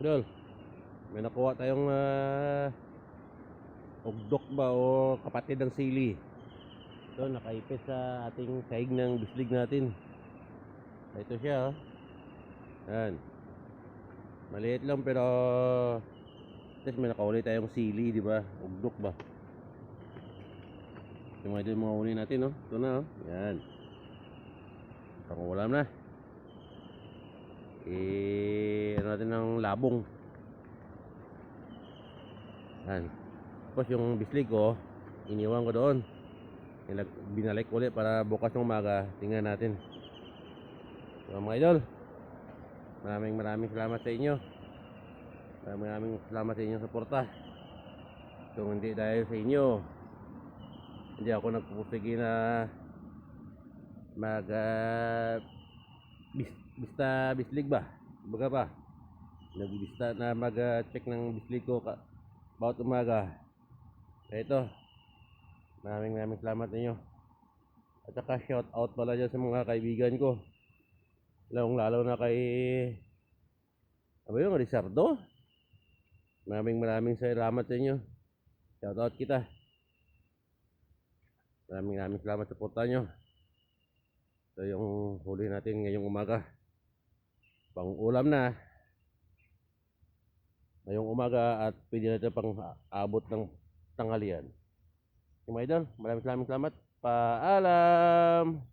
Idol, may nakuha tayong ugdok ba o kapatid ng sili. Ito, nakaipit sa ating sahig ng bislig natin. Ito siya, oh. Yan. Maliit lang pero tapos may nakahuli tayong sili, di ba? Ugdok ba? Yung mga mga huli natin, oh. Ito na, oh. Yan. Pangulam na. Ano natin ng labong. Yan. Tapos yung bislig ko, iniwan ko doon. Binalik ulit para bukas ng umaga tingnan natin. So, mga idol, maraming salamat sa inyo. Maraming salamat sa inyong suporta. Kung hindi dahil sa inyo, hindi ako nagpupusigi na mag bista bislig ba? Baga pa nagbista na mag check ng bislig ko bawat umaga. Kaya ito, maraming salamat ninyo. At saka shout out pala dyan sa mga kaibigan ko, lalo na kay yung Rizardo. Maraming salamat sa inyo. Shout out kita. Maraming salamat sa suporta nyo. Ito yung huli natin ngayong umaga. Pang ulam na ngayong umaga at pwede natin pang abot ng tanghalian. Mga idol, maraming salamat. Paalam!